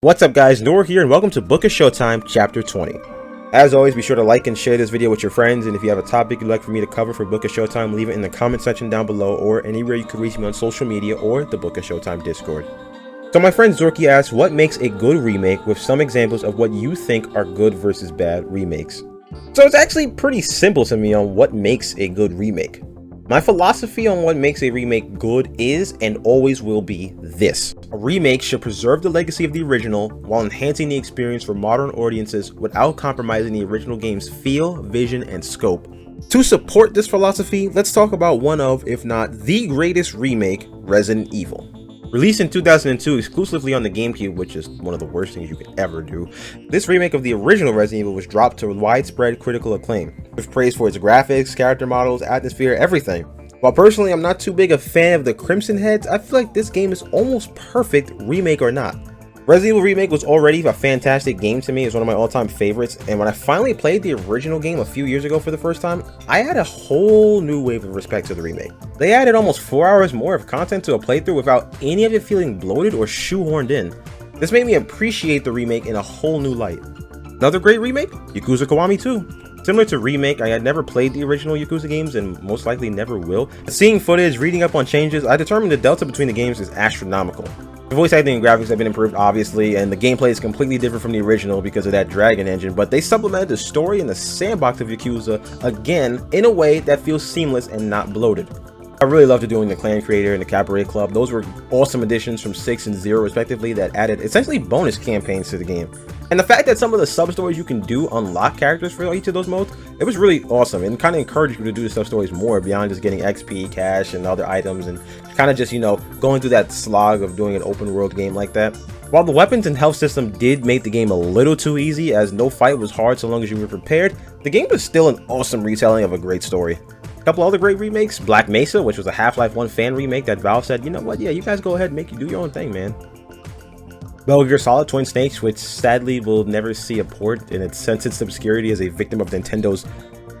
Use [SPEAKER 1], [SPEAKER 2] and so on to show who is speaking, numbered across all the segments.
[SPEAKER 1] What's up guys, Noor here and welcome to Book of Showtime Chapter 20. As always, be sure to like and share this video with your friends, and if you have a topic you'd like for me to cover for Book of Showtime, leave it in the comment section down below or anywhere you could reach me on social media or the Book of Showtime Discord. So my friend Zorky asks, what makes a good remake, with some examples of what you think are good versus bad remakes. So it's actually pretty simple to me on what makes a good remake. My philosophy on what makes a remake good is and always will be this. A remake should preserve the legacy of the original while enhancing the experience for modern audiences without compromising the original game's feel, vision, and scope. To support this philosophy, let's talk about one of, if not the greatest remake, Resident Evil. Released in 2002 exclusively on the GameCube, which is one of the worst things you could ever do, this remake of the original Resident Evil was dropped to widespread critical acclaim, with praise for its graphics, character models, atmosphere, everything. While personally I'm not too big a fan of the Crimson Heads, I feel like this game is almost perfect, remake or not. Resident Evil Remake was already a fantastic game to me. It's one of my all-time favorites, and when I finally played the original game a few years ago for the first time, I had a whole new wave of respect to the remake. They added almost 4 hours more of content to a playthrough without any of it feeling bloated or shoehorned in. This made me appreciate the remake in a whole new light. Another great remake? Yakuza Kiwami 2. Similar to Remake, I had never played the original Yakuza games and most likely never will. Seeing footage, reading up on changes, I determined the delta between the games is astronomical. The voice acting and graphics have been improved obviously, and the gameplay is completely different from the original because of that Dragon engine, but they supplemented the story and the sandbox of Yakuza again in a way that feels seamless and not bloated. I really loved doing the Clan Creator and the Cabaret Club. Those were awesome additions from 6 and 0 respectively that added essentially bonus campaigns to the game. And the fact that some of the sub-stories you can do unlock characters for each of those modes, it was really awesome and kind of encouraged you to do the sub-stories more beyond just getting XP, cash, and other items, and kind of just, you know, going through that slog of doing an open world game like that. While the weapons and health system did make the game a little too easy, as no fight was hard so long as you were prepared, the game was still an awesome retelling of a great story. A couple other great remakes: Black Mesa, which was a Half-Life 1 fan remake that Valve said, you know what, yeah, you guys go ahead and do your own thing, man. Metal Gear Solid Twin Snakes, which sadly will never see a port in its sense obscurity as a victim of Nintendo's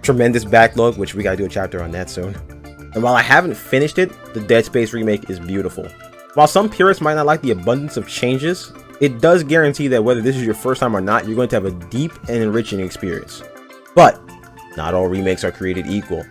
[SPEAKER 1] tremendous backlog, which we gotta do a chapter on that soon. And while I haven't finished it, the Dead Space remake is beautiful. While some purists might not like the abundance of changes, it does guarantee that whether this is your first time or not, you're going to have a deep and enriching experience. But not all remakes are created equal.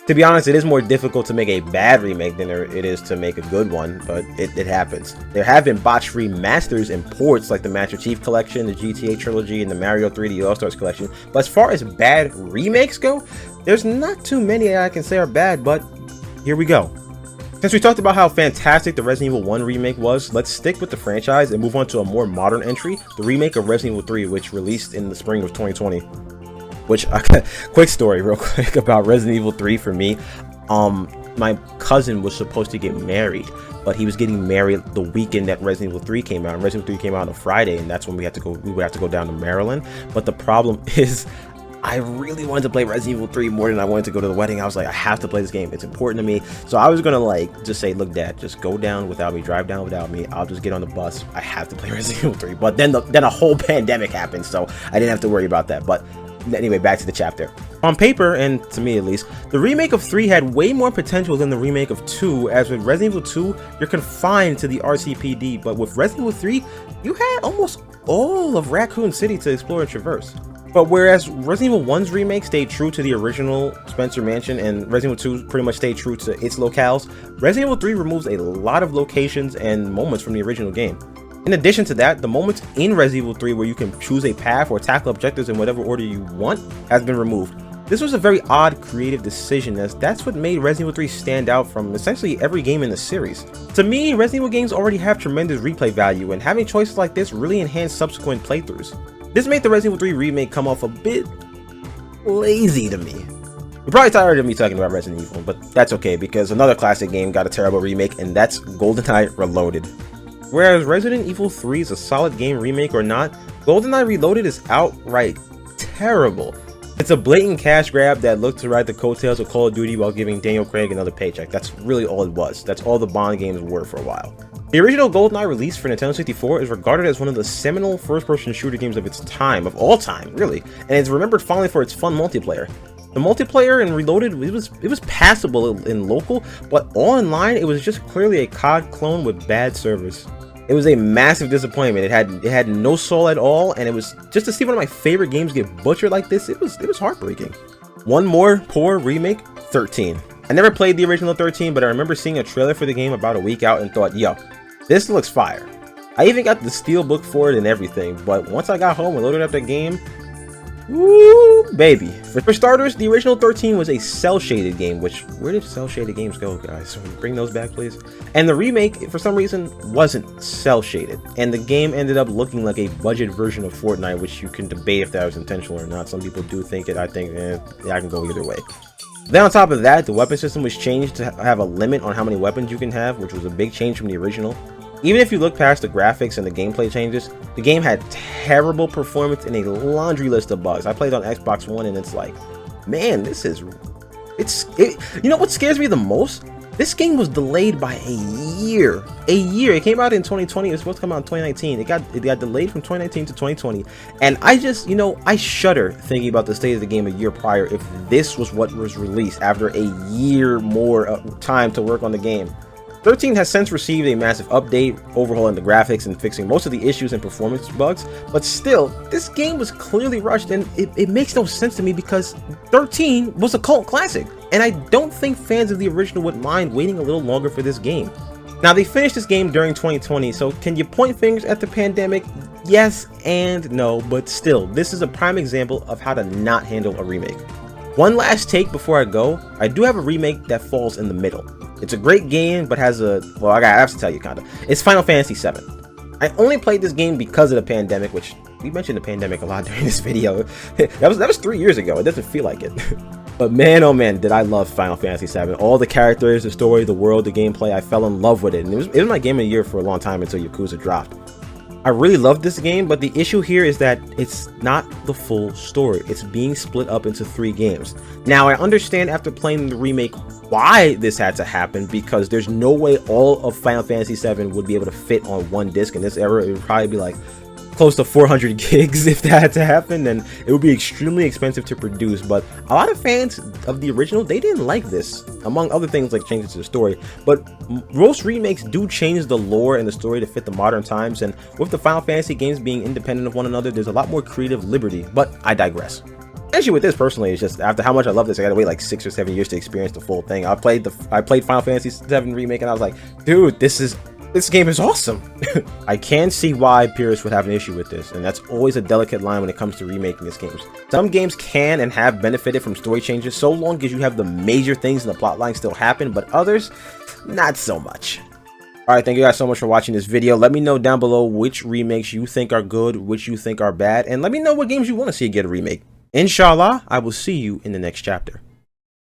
[SPEAKER 1] To be honest, it is more difficult to make a bad remake than it is to make a good one, but it happens. There have been botched remasters and ports like the Master Chief Collection, the GTA Trilogy, and the Mario 3D All-Stars Collection, but as far as bad remakes go, there's not too many I can say are bad, but here we go. Since we talked about how fantastic the Resident Evil 1 remake was, let's stick with the franchise and move on to a more modern entry, the remake of Resident Evil 3, which released in the spring of 2020. Which, quick story real quick about Resident Evil 3 for me. My cousin was supposed to get married, but he was getting married the weekend that Resident Evil 3 came out. And Resident Evil 3 came out on a Friday, and that's when we would have to go down to Maryland. But the problem is, I really wanted to play Resident Evil 3 more than I wanted to go to the wedding. I was like, I have to play this game. It's important to me. So I was gonna like just say, look, Dad, just go down without me, drive down without me. I'll just get on the bus. I have to play Resident Evil 3. But then a whole pandemic happened, so I didn't have to worry about that. But anyway, back to the chapter. On paper, and to me at least, the remake of 3 had way more potential than the remake of 2, as with Resident Evil 2, you're confined to the RCPD, but with Resident Evil 3, you had almost all of Raccoon City to explore and traverse. But whereas Resident Evil 1's remake stayed true to the original Spencer Mansion, and Resident Evil 2 pretty much stayed true to its locales, Resident Evil 3 removes a lot of locations and moments from the original game. In addition to that, the moments in Resident Evil 3 where you can choose a path or tackle objectives in whatever order you want has been removed. This was a very odd creative decision, as that's what made Resident Evil 3 stand out from essentially every game in the series. To me, Resident Evil games already have tremendous replay value, and having choices like this really enhanced subsequent playthroughs. This made the Resident Evil 3 remake come off a bit lazy to me. You're probably tired of me talking about Resident Evil, but that's okay because another classic game got a terrible remake, and that's GoldenEye Reloaded. Whereas Resident Evil 3 is a solid game, remake or not, GoldenEye Reloaded is outright terrible. It's a blatant cash grab that looked to ride the coattails of Call of Duty while giving Daniel Craig another paycheck. That's really all it was. That's all the Bond games were for a while. The original GoldenEye release for Nintendo 64 is regarded as one of the seminal first-person shooter games of its time, of all time, really, and it's remembered fondly for its fun multiplayer. The multiplayer in Reloaded, it was passable in local, but online it was just clearly a COD clone with bad servers. It was a massive disappointment. It had no soul at all, and it was just to see one of my favorite games get butchered like this. It was heartbreaking. One more poor remake, 13. I never played the original 13, but I remember seeing a trailer for the game about a week out and thought, yo, this looks fire. I even got the steelbook for it and everything, but once I got home and loaded up the game, woo, baby. For starters, the original 13 was a cel-shaded game, which, where did cel-shaded games go, guys? Bring those back, please. And the remake, for some reason, wasn't cel-shaded, and the game ended up looking like a budget version of Fortnite, which you can debate if that was intentional or not. Some people do think it. I think, yeah, I can go either way. Then on top of that, the weapon system was changed to have a limit on how many weapons you can have, which was a big change from the original. Even if you look past the graphics and the gameplay changes, the game had terrible performance and a laundry list of bugs. I played on Xbox One and it's like, man, you know what scares me the most? This game was delayed by a year. It came out in 2020. It was supposed to come out in 2019. It got delayed from 2019 to 2020. And I just, I shudder thinking about the state of the game a year prior if this was what was released after a year more time to work on the game. 13 has since received a massive update, overhauling the graphics and fixing most of the issues and performance bugs, but still, this game was clearly rushed, and it makes no sense to me because 13 was a cult classic, and I don't think fans of the original would mind waiting a little longer for this game. Now, they finished this game during 2020, so can you point fingers at the pandemic? Yes and no, but still, this is a prime example of how to not handle a remake. One last take before I go, I do have a remake that falls in the middle. It's a great game, but has I have to tell you, kinda. It's Final Fantasy VII. I only played this game because of the pandemic, which we mentioned the pandemic a lot during this video. that was 3 years ago. It doesn't feel like it. But man, oh man, did I love Final Fantasy VII. All the characters, the story, the world, the gameplay, I fell in love with it. And it was my game of the year for a long time until Yakuza dropped. I really loved this game, but the issue here is that it's not the full story. It's being split up into 3 games. Now, I understand after playing the remake why this had to happen, because there's no way all of Final Fantasy VII would be able to fit on one disc. In this era, it would probably be like close to 400 gigs if that had to happen, and it would be extremely expensive to produce. But a lot of fans of the original, they didn't like this, among other things like changes to the story. But most remakes do change the lore and the story to fit the modern times, and with the Final Fantasy games being independent of one another, there's a lot more creative liberty. But I digress. The issue with this personally is just after how much I love this, I gotta wait like 6 or 7 years to experience the full thing. I played Final Fantasy VII Remake and I was like, dude, this game is awesome. I can see why purists would have an issue with this, and that's always a delicate line when it comes to remaking these games. Some games can and have benefited from story changes so long as you have the major things in the plotline still happen, but others, not so much. Alright, thank you guys so much for watching this video. Let me know down below which remakes you think are good, which you think are bad, and let me know what games you want to see get a remake. Inshallah, I will see you in the next chapter.